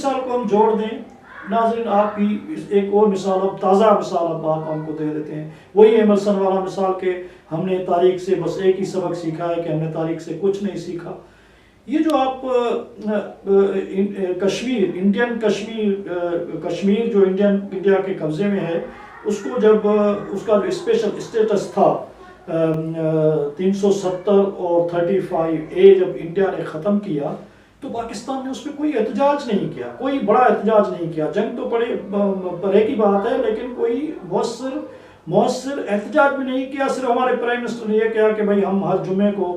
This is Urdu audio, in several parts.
مثال کو ہم جوڑ دیں ناظرین، آپ کی ایک اور مثال، اب تازہ مثال اب آپ ہم کو دے دیتے ہیں، وہی ایمرسن والا مثال کہ ہم نے تاریخ سے بس ایک ہی سبق سیکھا ہے کہ ہم نے تاریخ سے کچھ نہیں سیکھا۔ یہ جو آپ کشمیر، انڈین کشمیر جو انڈیا کے قبضے میں ہے، اس کو جب اس کا جو اسپیشل اسٹیٹس تھا 370 اور 35A جب انڈیا نے ختم کیا تو پاکستان نے اس پہ کوئی احتجاج نہیں کیا، کوئی بڑا احتجاج نہیں کیا۔ جنگ تو پرے کی بات ہے، لیکن کوئی مؤثر احتجاج بھی نہیں کیا۔ صرف ہمارے پرائم منسٹر نے یہ کہا کہ بھائی ہم ہر جمعے کو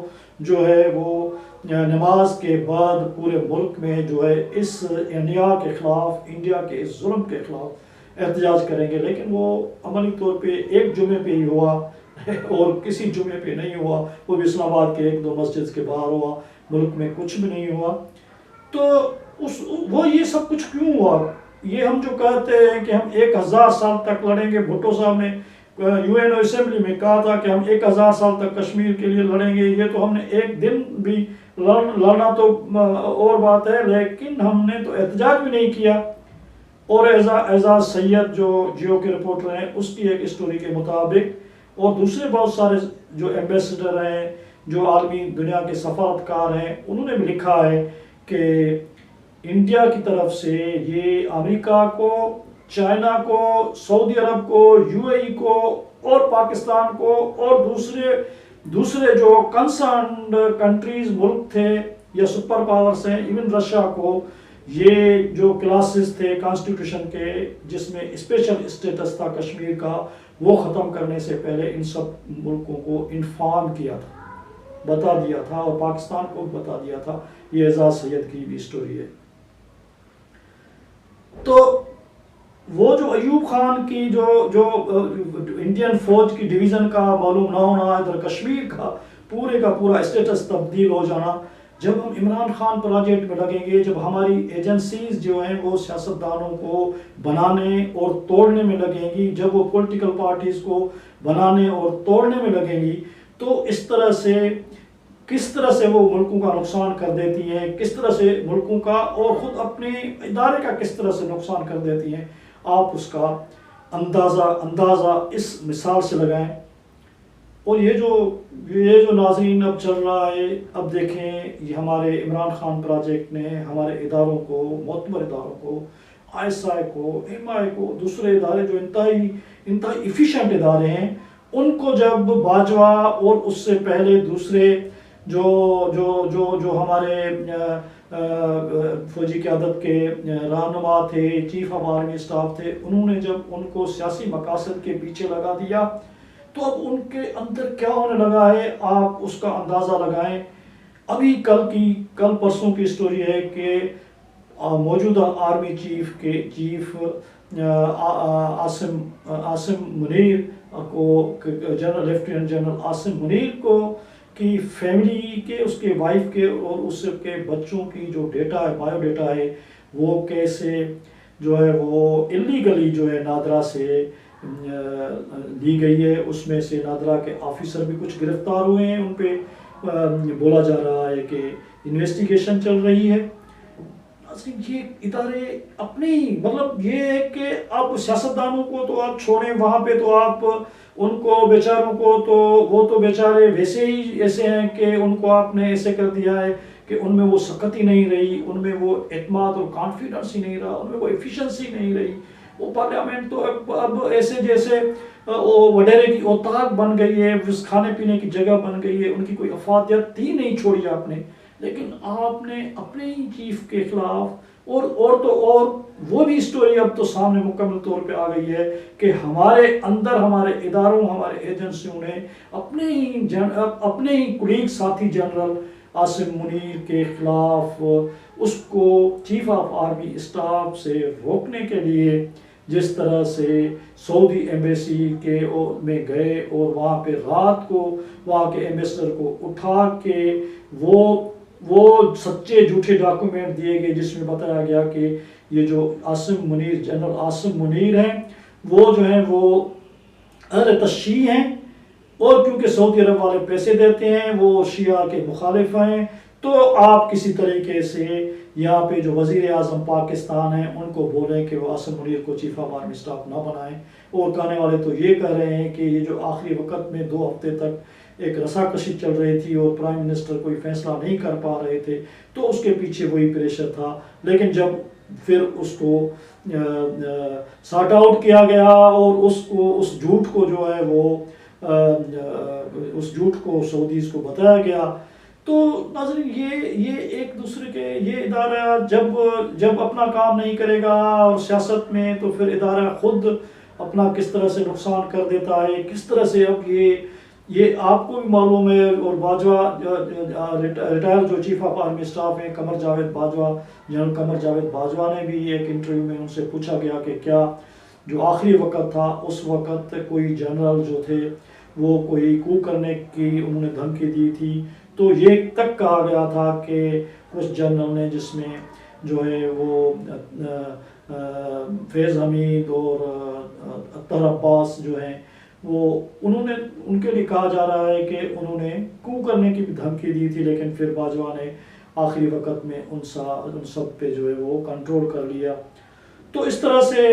جو ہے وہ نماز کے بعد پورے ملک میں جو ہے اس انڈیا کے خلاف، انڈیا کے اس ظلم کے خلاف احتجاج کریں گے، لیکن وہ عملی طور پہ ایک جمعے پہ ہی ہوا اور کسی جمعے پہ نہیں ہوا، وہ بھی اسلام آباد کے ایک دو مسجد کے باہر ہوا، ملک میں کچھ بھی نہیں ہوا۔ تو وہ یہ سب کچھ کیوں ہوا؟ یہ ہم جو کہتے ہیں کہ ہم 1000 سال تک لڑیں گے، بھٹو صاحب نے UN اسمبلی میں کہا تھا کہ ہم 1000 سال تک کشمیر کے لیے لڑیں گے، یہ تو ہم نے ایک دن بھی لڑنا تو اور بات ہے، لیکن ہم نے تو احتجاج بھی نہیں کیا۔ اور اعزاز سید جو جیو کے رپورٹر ہیں، اس کی ایک اسٹوری کے مطابق اور دوسرے بہت سارے جو ایمبیسڈر ہیں، جو عالمی دنیا کے سفارتکار ہیں، انہوں نے بھی لکھا ہے کہ انڈیا کی طرف سے یہ امریکہ کو، چائنا کو، سعودی عرب کو، UAE کو اور پاکستان کو اور دوسرے جو کنسرنڈ کنٹریز ملک تھے یا سپر پاورز ہیں، ایون رشیا کو، یہ جو کلاسز تھے کانسٹیٹیوشن کے جس میں اسپیشل اسٹیٹس تھا کشمیر کا، وہ ختم کرنے سے پہلے ان سب ملکوں کو انفارم کیا تھا، بتا دیا تھا، اور پاکستان کو بتا دیا تھا۔ یہ اعزاز سید کی بھی اسٹوری ہے۔ تو وہ جو ایوب خان کی جو انڈین فوج کی ڈویژن کا معلوم نہ ہونا، ادھر کشمیر کا پورا اسٹیٹس تبدیل ہو جانا، جب ہم عمران خان پروجیکٹ میں لگیں گے، جب ہماری ایجنسیز جو ہیں وہ سیاستدانوں کو بنانے اور توڑنے میں لگیں گی، جب وہ پولیٹیکل پارٹیز کو بنانے اور توڑنے میں لگیں گی، تو کس طرح سے وہ ملکوں کا نقصان کر دیتی ہیں، کس طرح سے ملکوں کا اور خود اپنے ادارے کا کس طرح سے نقصان کر دیتی ہیں، آپ اس کا اندازہ اس مثال سے لگائیں۔ اور یہ جو ناظرین اب چل رہا ہے، اب دیکھیں یہ ہمارے عمران خان پروجیکٹ نے ہمارے اداروں کو، معتبر اداروں کو، ISI کو، MI کو، دوسرے ادارے جو انتہائی ایفیشینٹ ادارے ہیں، ان کو جب باجوہ اور اس سے پہلے دوسرے جو ہمارے فوجی قیادت کے رہنما تھے، چیف آف آرمی اسٹاف تھے، انہوں نے جب ان کو سیاسی مقاصد کے پیچھے لگا دیا، تو اب ان کے اندر کیا ہونے لگا ہے، آپ اس کا اندازہ لگائیں۔ ابھی کل پرسوں کی اسٹوری ہے کہ موجودہ آرمی چیف عاصم منیر کو، لیفٹیننٹ جنرل عاصم منیر کو کی فیملی کے، اس کے وائف کے اور اس کے بچوں کی جو ڈیٹا ہے، بایو ڈیٹا ہے، وہ کیسے جو ہے وہ اللیگلی جو ہے نادرا سے لی گئی ہے۔ اس میں سے نادرا کے آفیسر بھی کچھ گرفتار ہوئے ہیں، ان پہ بولا جا رہا ہے کہ انویسٹیگیشن چل رہی ہے۔ یہ ادارے اپنے ہی، مطلب یہ ہے کہ آپ سیاستدانوں کو تو آپ چھوڑیں، وہاں پہ تو آپ ان کو بیچاروں کو تو وہ تو بیچارے ویسے ہی ایسے ہیں کہ ان کو آپ نے ایسے کر دیا ہے کہ ان میں وہ سختی نہیں رہی، ان میں وہ اعتماد اور کانفیڈنس ہی نہیں رہا، ان میں وہ ایفیشنسی نہیں رہی۔ وہ پارلیمنٹ تو اب ایسے جیسے وڈیرے کی اوتاق بن گئی ہے، کھانے پینے کی جگہ بن گئی ہے، ان کی کوئی افادیت ہی نہیں چھوڑی آپ نے۔ لیکن آپ نے اپنے ہی چیف کے خلاف اور وہ بھی اسٹوری اب تو سامنے مکمل طور پہ آ گئی ہے کہ ہمارے اندر، ہمارے اداروں، ہمارے ایجنسیوں نے اپنے ہی کولیگ ساتھی جنرل عاصم منیر کے خلاف اس کو چیف آف آرمی اسٹاف سے روکنے کے لیے جس طرح سے سعودی ایمبیسی کے میں گئے اور وہاں پہ رات کو وہاں کے ایمبیسڈر کو اٹھا کے وہ سچے جھوٹے ڈاکومنٹ دیے گئے جس میں بتایا گیا کہ یہ جو جنرل عاصم منیر ہیں وہ جو ہیں وہ اہل تشیع ہیں، اور کیونکہ سعودی عرب والے پیسے دیتے ہیں، وہ شیعہ کے مخالف ہیں، تو آپ کسی طریقے سے یہاں پہ جو وزیر اعظم پاکستان ہیں ان کو بولیں کہ وہ عاصم منیر کو چیف آف آرمی اسٹاف نہ بنائیں، اور کہنے والے تو یہ کہہ رہے ہیں کہ یہ جو آخری وقت میں 2 ہفتے تک ایک رساکشی چل رہی تھی اور پرائم منسٹر کوئی فیصلہ نہیں کر پا رہے تھے تو اس کے پیچھے وہی پریشر تھا، لیکن جب پھر اس کو سارٹ آؤٹ کیا گیا اور اس جھوٹ کو جو ہے وہ اس جھوٹ کو سعودیز کو بتایا گیا، تو ناظرین یہ ایک دوسرے کے یہ ادارہ جب اپنا کام نہیں کرے گا اور سیاست میں، تو پھر ادارہ خود اپنا کس طرح سے نقصان کر دیتا ہے، کس طرح سے اب یہ آپ کو بھی معلوم ہے، اور باجوہ ریٹائر جو چیف آف آرمی اسٹاف ہیں قمر جاوید باجوہ، جنرل قمر جاوید باجوہ نے بھی ایک انٹرویو میں ان سے پوچھا گیا کہ کیا جو آخری وقت تھا اس وقت کوئی جنرل جو تھے وہ کوئی کو کرنے کی انہوں نے دھمکی دی تھی، تو یہ تک کہا گیا تھا کہ اس جنرل نے جس میں جو ہے وہ فیض حمید اور اطہر عباس جو ہیں وہ ان کے لیے کہا جا رہا ہے کہ انہوں نے کو کرنے کی بھی دھمکی دی تھی، لیکن پھر باجوہ نے آخری وقت میں ان سب پہ جو ہے وہ کنٹرول کر لیا۔ تو اس طرح سے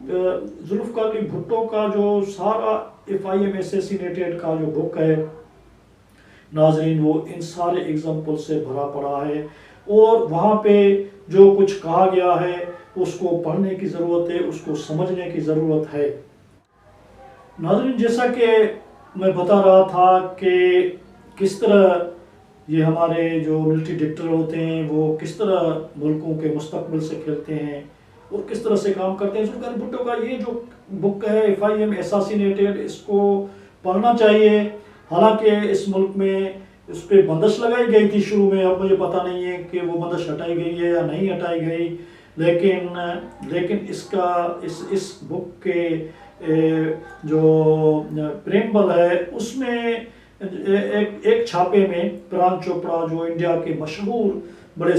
ذوالفقار علی بھٹو کا جو سارا FIM اسیسینیٹڈ کا جو بک ہے ناظرین، وہ ان سارے ایگزامپل سے بھرا پڑا ہے، اور وہاں پہ جو کچھ کہا گیا ہے اس کو پڑھنے کی ضرورت ہے، اس کو سمجھنے کی ضرورت ہے۔ ناظرین، جیسا کہ میں بتا رہا تھا کہ کس طرح یہ ہمارے جو ملٹری ڈکٹیٹر ہوتے ہیں وہ کس طرح ملکوں کے مستقبل سے کھیلتے ہیں اور کس طرح سے کام کرتے ہیں، ذوالفقار علی بھٹو کا یہ جو بک ہے FIM اسیسینیٹڈ، اس کو پڑھنا چاہیے۔ حالانکہ اس ملک میں اس پہ بندش لگائی گئی تھی شروع میں، اب مجھے پتہ نہیں ہے کہ وہ بندش ہٹائی گئی ہے یا نہیں ہٹائی گئی، لیکن اس بک کے جو پریمبل ہے اس میں ایک چھاپے میں پران چوپڑا جو انڈیا کے مشہور بڑے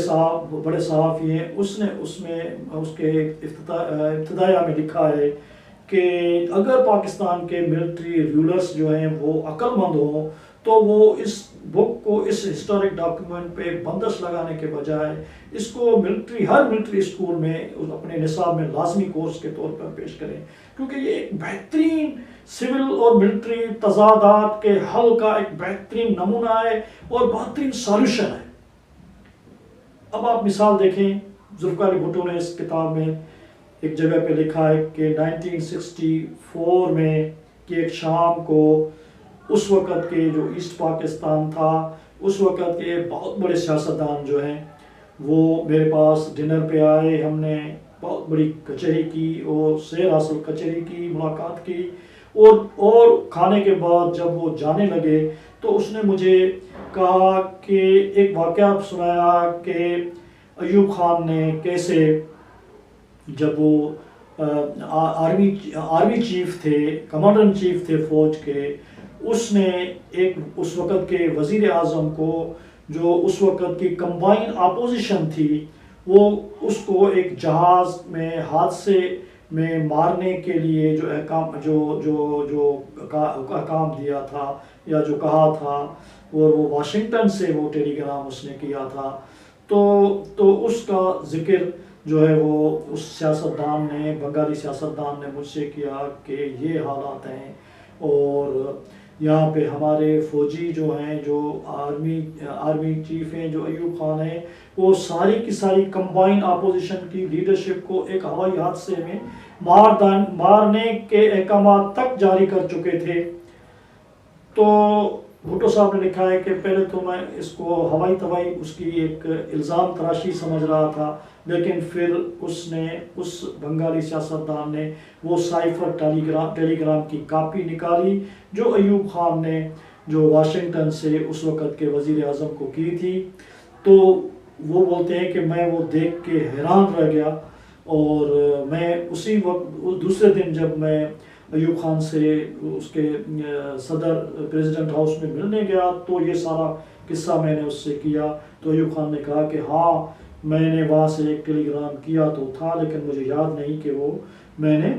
صحافی ہیں، اس نے اس کے ابتدائیہ میں لکھا ہے کہ اگر پاکستان کے ملٹری رولرز جو ہیں وہ عقل مند ہوں تو وہ اس بک کو اس ہسٹورک ڈاکیومنٹ پہ بندش لگانے کے بجائے اس کو ہر ملٹری اسکول میں اپنے نصاب میں لازمی کورس کے طور پر پیش کریں، کیونکہ یہ ایک بہترین سول اور ملٹری تضادات کے حل کا ایک بہترین نمونہ ہے اور بہترین سالوشن ہے۔ اب آپ مثال دیکھیں، ذوالفقار علی بھٹو نے اس کتاب میں ایک جگہ پہ لکھا ہے کہ 1964 میں کہ ایک شام کو اس وقت کے جو ایسٹ پاکستان تھا، اس وقت کے بہت بڑے سیاستدان جو ہیں وہ میرے پاس ڈنر پہ آئے، ہم نے بہت بڑی کچہری کی اور سیر حاصل کچہری کی، ملاقات کی، اور کھانے کے بعد جب وہ جانے لگے تو اس نے مجھے کہا کہ ایک واقعہ سنایا کہ ایوب خان نے کیسے جب وہ آرمی چیف تھے، کمانڈر ان چیف تھے فوج کے، اس نے اس وقت کے وزیر اعظم کو جو اس وقت کی کمبائن اپوزیشن تھی وہ اس کو ایک جہاز میں حادثے میں مارنے کے لیے جو احکام دیا تھا یا جو کہا تھا، اور وہ واشنگٹن سے وہ ٹیلی گرام اس نے کیا تھا، تو اس کا ذکر جو ہے وہ اس سیاستدان نے، بنگالی سیاستدان نے مجھ سے کیا کہ یہ حالات ہیں، اور یہاں پہ ہمارے فوجی جو ہیں، جو آرمی چیف ہیں، جو ایوب خان ہیں، وہ ساری کی ساری کمبائن اپوزیشن کی لیڈرشپ کو ایک ہوائی حادثے میں مارنے کے احکامات تک جاری کر چکے تھے۔ تو بھٹو صاحب نے لکھا ہے کہ پہلے تو میں اس کو ہوائی طوائی اس کی ایک الزام تراشی سمجھ رہا تھا، لیکن پھر اس بنگالی سیاستدان نے وہ سائفر ٹیلی گرام کی کاپی نکالی جو ایوب خان نے جو واشنگٹن سے اس وقت کے وزیر اعظم کو کی تھی، تو وہ بولتے ہیں کہ میں وہ دیکھ کے حیران رہ گیا، اور میں اسی وقت دوسرے دن جب میں ایوب خان سے اس کے صدر پریزیڈنٹ ہاؤس میں ملنے گیا تو یہ سارا قصہ میں نے اس سے کیا، تو ایوب خان نے کہا کہ ہاں میں نے وہاں سے ایک ٹیلی گرام کیا تو تھا، لیکن مجھے یاد نہیں کہ وہ میں نے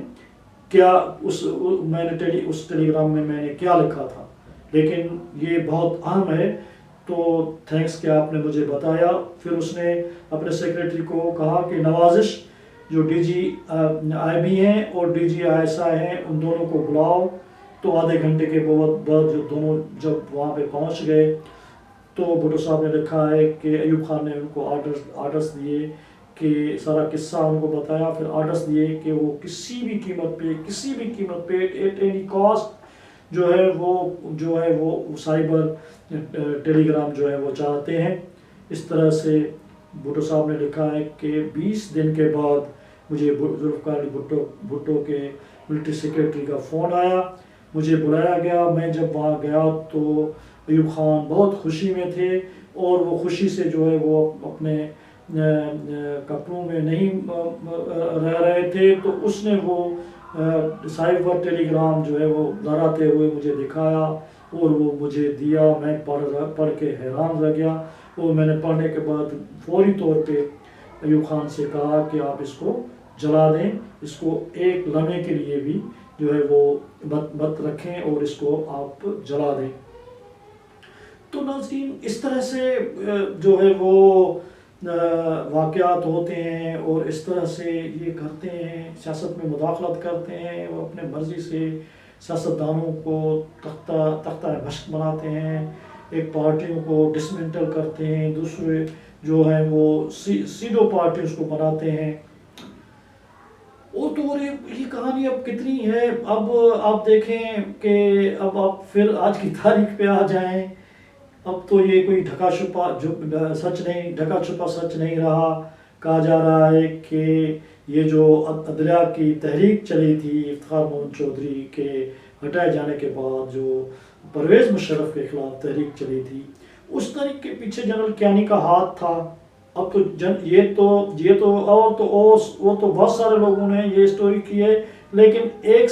اس ٹیلی گرام میں نے کیا لکھا تھا، لیکن یہ بہت اہم ہے تو تھینکس کہ آپ نے مجھے بتایا. پھر اس نے اپنے سیکریٹری کو کہا کہ نوازش جو ڈی جی آئی بی ہیں اور ڈی جی آئی ایس آئی ہیں ان دونوں کو بلاؤ. تو آدھے گھنٹے کے بعد جو دونوں جب وہاں پہ پہنچ گئے تو بھٹو صاحب نے لکھا ہے کہ ایوب خان نے ان کو آرڈرس دیے کہ سارا قصہ ان کو بتایا. پھر آرڈرس دیے کہ وہ کسی بھی قیمت پہ ایٹ اینی کاسٹ جو ہے وہ سائبر ٹیلی گرام جو ہے وہ چاہتے ہیں. اس طرح سے بھٹو صاحب نے لکھا ہے کہ 20 دن کے بعد مجھے ذوالفقار علی بھٹو کے ملٹری سیکریٹری کا فون آیا, مجھے بلایا گیا. میں جب وہاں گیا تو ایوب خان بہت خوشی میں تھے اور وہ خوشی سے جو ہے وہ اپنے کپڑوں میں نہیں رہ رہے تھے. تو اس نے وہ سائبر ٹیلی گرام جو ہے وہ لہراتے ہوئے مجھے دکھایا اور وہ مجھے دیا. میں پڑھ کے حیران رہ گیا اور میں نے پڑھنے کے بعد فوری طور پہ ایوب خان سے کہا کہ آپ اس کو جلا دیں, اس کو ایک لمحے کے لیے بھی جو ہے وہ مت رکھیں اور اس کو آپ جلا دیں. تو ناظرین اس طرح سے جو ہے وہ واقعات ہوتے ہیں اور اس طرح سے یہ کرتے ہیں, سیاست میں مداخلت کرتے ہیں, وہ اپنے مرضی سے سیاستدانوں کو تختہ بشت بناتے ہیں, ایک پارٹیوں کو ڈسمنٹل کرتے ہیں, دوسرے جو ہیں وہ سیڈو پارٹیز کو بناتے ہیں. اور تو یہ کہانی اب کتنی ہے. اب آپ دیکھیں کہ اب آپ پھر آج کی تاریخ پہ آ جائیں. اب تو یہ کوئی ڈھکا چھپا سچ نہیں رہا. کہا جا رہا ہے کہ یہ جو عدلیہ کی تحریک چلی تھی افتخار محمد چودھری کے ہٹائے جانے کے بعد, جو پرویز مشرف کے خلاف تحریک چلی تھی, اس تحریک کے پیچھے جنرل کیانی کا ہاتھ تھا. اب تو وہ تو بہت سارے لوگوں نے یہ اسٹوری کی ہے, لیکن ایک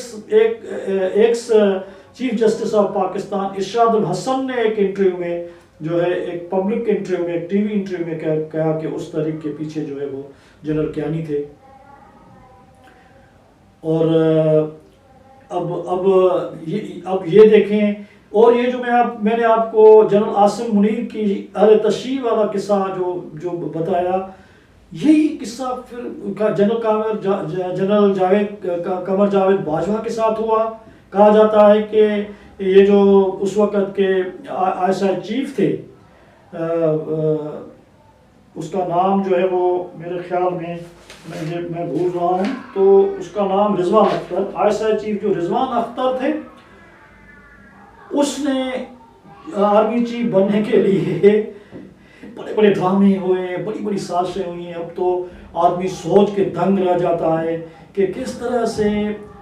چیف جسٹس آف پاکستان ارشاد الحسن نے ایک انٹرویو میں جو ہے ایک پبلک انٹرویو میں ایک ٹی وی انٹرویو میں کہا کہ اس تحریک کے پیچھے جو ہے وہ جنرل کیانی تھے. اور اب یہ دیکھیں, اور یہ جو میں نے آپ کو جنرل عاصم منیر کی اہل تشیع والا قصہ جو بتایا, یہی قصہ پھر جنرل قمر جاوید باجوہ کے ساتھ ہوا. کہا جاتا ہے کہ یہ جو اس وقت کے آئی ایس آئی چیف تھے, اس کا نام جو ہے وہ میرے خیال میں بھول رہا ہوں, تو اس کا نام Rizwan Akhtar, I S I chief جو رضوان اختر تھے, اس نے آرمی چیف بننے کے لیے بڑے بڑے ڈرامے ہوئے, بڑی بڑی سازشیں ہوئی ہیں. اب تو آدمی سوچ کے دنگ رہ جاتا ہے کہ کس طرح سے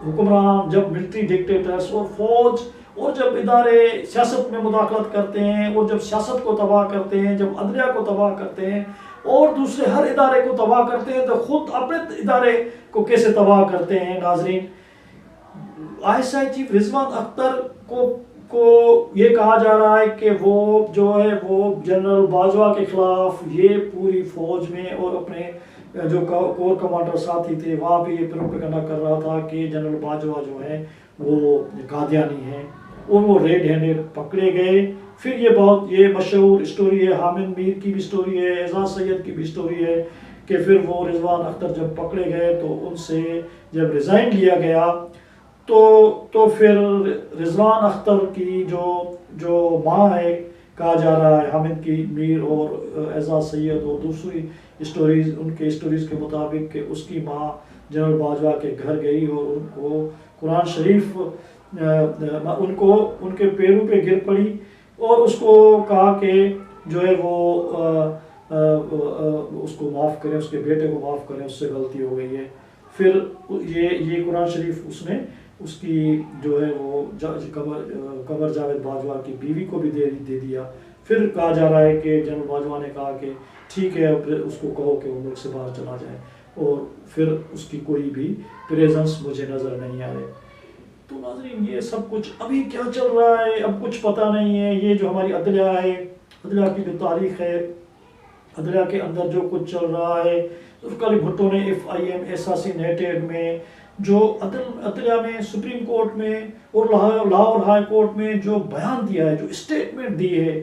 حکمران جب ملٹری ڈکٹیٹرز اور فوج اور جب ادارے سیاست میں مداخلت کرتے ہیں اور جب سیاست کو تباہ کرتے ہیں, جب عدلیہ کو تباہ کرتے ہیں اور دوسرے ہر ادارے کو تباہ کرتے ہیں, تو خود اپنے ادارے کو کیسے تباہ کرتے ہیں. ناظرین, آئی ایس آئی چیف رضوان اختر کو یہ کہا جا رہا ہے کہ وہ جو ہے وہ جنرل باجوہ کے خلاف یہ پوری فوج میں اور اپنے جو کور کمانڈر ساتھی تھے وہاں پہ یہ پروپیگنڈا کر رہا تھا کہ جنرل باجوہ جو ہے وہ قادیانی ہیں, اور وہ ریڈ ہینڈڈ پکڑے گئے. پھر یہ مشہور اسٹوری ہے, حامد میر کی بھی اسٹوری ہے, اعزاز سید کی بھی اسٹوری ہے کہ پھر وہ رضوان اختر جب پکڑے گئے تو ان سے جب ریزائن لیا گیا تو پھر رضوان اختر کی جو ماں ہے, کہا جا رہا ہے حامد کی میر اور اعزاز سید اور دوسری اسٹوریز, ان کے اسٹوریز کے مطابق کہ اس کی ماں جنرل باجوہ کے گھر گئی اور ان کو قرآن شریف ان کے پیروں پہ گر پڑی اور اس کو کہا کہ جو ہے وہ اس کو معاف کریں, اس کے بیٹے کو معاف کریں, اس سے غلطی ہو گئی ہے. پھر یہ قرآن شریف اس نے اس کی جو ہے وہ قمر جاوید باجوہ کی بیوی کو بھی دے دیا. پھر کہا جا رہا ہے کہ جنرل باجوہ نے کہا کہ ٹھیک ہے, پھر اس کو کہو کہ وہ ملک سے باہر چلا جائے, اور پھر اس کی کوئی بھی پریزنس مجھے نظر نہیں آئے. تو ناظرین, یہ سب کچھ ابھی کیا چل رہا ہے اب کچھ پتہ نہیں ہے. یہ جو ہماری عدلیہ ہے, عدلیہ کی جو تاریخ ہے, عدلیہ کے اندر جو کچھ چل رہا ہے, ذوالفقار علی بھٹو نے FIM اساسینیٹڈ میں جو عدلیہ میں سپریم کورٹ میں اور لاہور ہائی کورٹ میں جو بیان دیا ہے, جو اسٹیٹمنٹ دی ہے,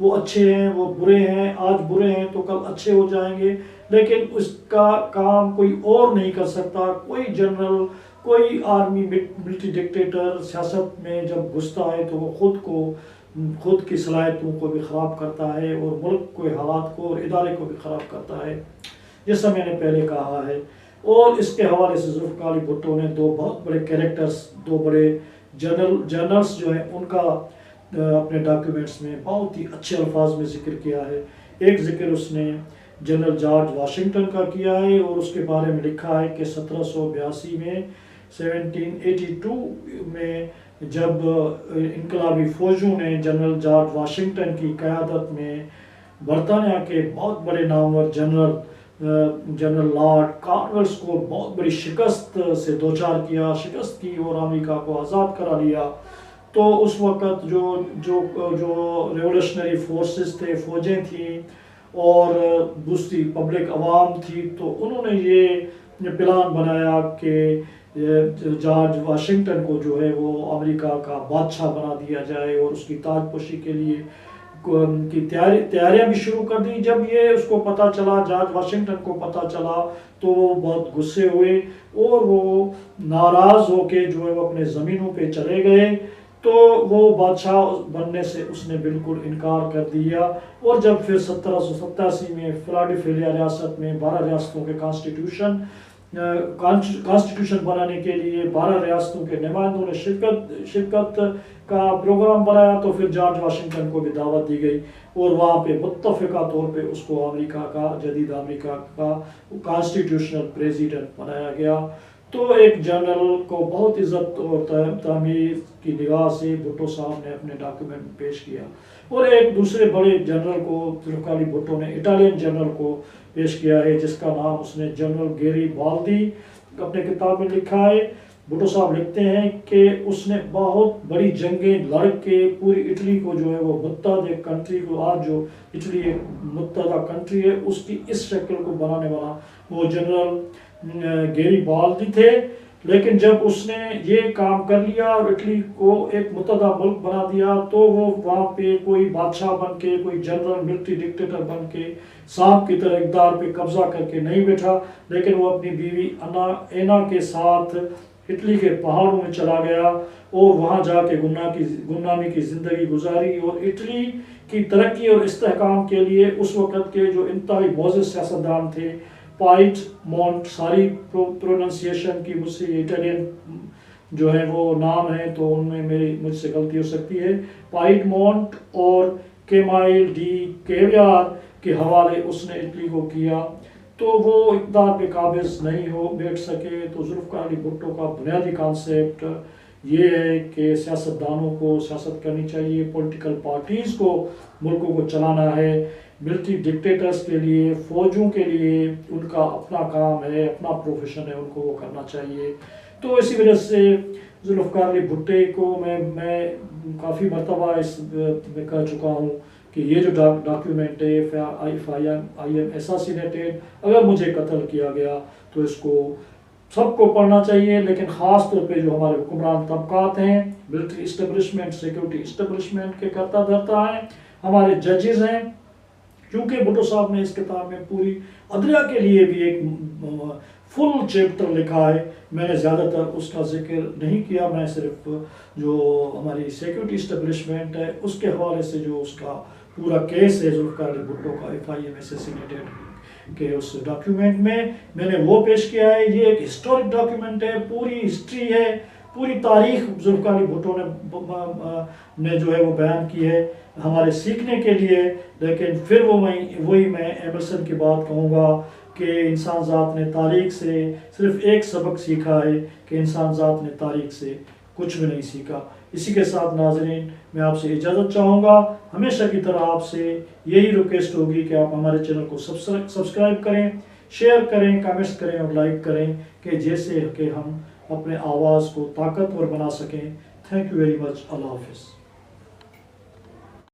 وہ اچھے ہیں وہ برے ہیں، آج برے ہیں تو کل اچھے ہو جائیں گے، لیکن اس کا کام کوئی اور نہیں کر سکتا۔ کوئی جنرل، کوئی آرمی ملٹری ڈکٹیٹر سیاست میں جب گھستا ہے تو وہ خود کی صلاحیتوں کو بھی خراب کرتا ہے، اور ملک کے حالات کو اور ادارے کو بھی خراب کرتا ہے، جیسا میں نے پہلے کہا ہے۔ اور اس کے حوالے سے ذوالفقار علی بھٹو نے دو بہت بڑے کیریکٹرز، دو بڑے جنرلز جو ہیں ان کا اپنے ڈاکیومنٹس میں بہت ہی اچھے الفاظ میں ذکر کیا ہے۔ ایک ذکر اس نے جنرل جارج واشنگٹن کا کیا ہے، اور اس کے بارے میں لکھا ہے کہ 1782 میں 1782 میں جب انقلابی فوجوں نے جنرل جارج واشنگٹن کی قیادت میں برطانیہ کے بہت بڑے نامور جنرل لارڈ کارنولس کو بہت بڑی شکست سے دوچار کیا، شکست کی اور امریکہ کو آزاد کرا لیا، تو اس وقت جو ریولیوشنری فورسز تھے، فوجیں تھیں اور دوسری پبلک عوام تھی، تو انہوں نے یہ پلان بنایا کہ جارج واشنگٹن کو جو ہے وہ امریکہ کا بادشاہ بنا دیا جائے، اور اس کی تاج پوشی کے لیے کی تیاریاں بھی شروع کر دی۔ جب یہ اس کو پتہ چلا، جارج واشنگٹن کو پتہ چلا، تو وہ بہت غصے ہوئے اور وہ ناراض ہو کے جو ہے وہ اپنے زمینوں پہ چلے گئے، تو وہ بادشاہ بننے سے اس نے بالکل انکار کر دیا۔ اور جب پھر 1787 میں فلاڈیلفیا ریاست میں 12 ریاستوں کے کانسٹیٹیوشن بنانے کے لیے 12 ریاستوں کے نمائندوں نے شرکت کا پروگرام بنایا، تو پھر جارج واشنگٹن کو بھی دعوت دی گئی، اور وہاں پہ متفقہ طور پہ اس کو جدید امریکہ کا کانسٹیٹیوشنل پریزیڈنٹ بنایا گیا۔ تو ایک جنرل کو بہت عزت اور تعمیر کی نگاہ سے بھٹو صاحب نے اپنے ڈاکیومنٹ میں پیش کیا، اور ایک دوسرے بڑے جنرل کو ذوالفقار علی بھٹو نے اٹالین جنرل کو پیش کیا ہے، جس کا نام اس نے جنرل گیری بالدی اپنے کتاب میں لکھا ہے۔ بھٹو صاحب لکھتے ہیں کہ اس نے بہت بڑی جنگیں لڑ کے پوری اٹلی کو جو ہے وہ متحد کنٹری کو، آج جو اٹلی ایک متحدہ کنٹری ہے، اس کی اس شکل کو بنانے والا وہ جنرل گیری بالدی تھے۔ لیکن جب اس نے یہ کام کر لیا اور اٹلی کو ایک متحدہ ملک بنا دیا، تو وہ وہاں پہ کوئی بادشاہ بن کے، کوئی جنرل ملٹری ڈکٹیٹر بن کے سانپ کی طرح اقتدار پہ قبضہ کر کے نہیں بیٹھا، لیکن وہ اپنی بیوی اینا کے ساتھ اٹلی کے پہاڑوں میں چلا گیا، اور وہاں جا کے گمنامی کی زندگی گزاری، اور اٹلی کی ترقی اور استحکام کے لیے اس وقت کے جو انتہائی معزز سیاستدان تھے، پائٹ مونٹ، ساری پروننسیشن کی مجھ سے اٹالین جو ہے وہ نام ہے تو ان میں مجھ سے غلطی ہو سکتی ہے، پائٹ مونٹ اور کیمائل ڈی کیویار کے حوالے اس نے اٹلی کو کیا، تو وہ اقتدار پہ قابض نہیں ہو بیٹھ سکے۔ تو ذوالفقار علی بھٹو کا بنیادی کانسیپٹ یہ ہے کہ سیاستدانوں کو سیاست کرنی چاہیے، پولیٹیکل پارٹیز کو ملکوں کو چلانا ہے، ملٹری ڈکٹیٹرز کے لیے، فوجوں کے لیے ان کا اپنا کام ہے، اپنا پروفیشن ہے، ان کو وہ کرنا چاہیے۔ تو اسی وجہ سے ذوالفقار علی بھٹو کو میں کافی مرتبہ اس میں کہہ چکا ہوں کہ یہ جو ڈاکیومنٹ ہے if I am assassinated، اگر مجھے قتل کیا گیا تو اس کو سب کو پڑھنا چاہیے، لیکن خاص طور پہ جو ہمارے حکمران طبقات ہیں، ملٹری اسٹیبلشمنٹ، سیکورٹی اسٹیبلشمنٹ کے کرتا دھرتا ہیں، ہمارے ججز ہیں، کیونکہ بھٹو صاحب نے اس کتاب میں پوری عدلیہ کے لیے بھی ایک فل چیپٹر لکھا ہے۔ میں نے زیادہ تر اس کا ذکر نہیں کیا، میں صرف جو ہماری سیکورٹی اسٹیبلشمنٹ ہے اس کے حوالے سے جو اس کا پورا کیس ہے ذوالفقار علی بھٹو کا if I am assassinated کہ اس ڈاکیومنٹ میں نے وہ پیش کیا ہے۔ یہ ایک ہسٹورک ڈاکیومنٹ ہے، پوری ہسٹری ہے، پوری تاریخ ذوالفقار علی بھٹو نے جو ہے وہ بیان کی ہے ہمارے سیکھنے کے لیے۔ لیکن پھر وہی میں ایمرسن کی بات کہوں گا کہ انسان ذات نے تاریخ سے صرف ایک سبق سیکھا ہے کہ انسان ذات نے تاریخ سے کچھ بھی نہیں سیکھا۔ اسی کے ساتھ ناظرین میں آپ سے اجازت چاہوں گا، ہمیشہ کی طرح آپ سے یہی ریکویسٹ ہوگی کہ آپ ہمارے چینل کو سبسکرائب کریں، شیئر کریں، کمنٹس کریں اور لائک کریں، کہ جیسے کہ ہم اپنے آواز کو طاقتور بنا سکیں۔ تھینک یو ویری مچ، اللہ حافظ۔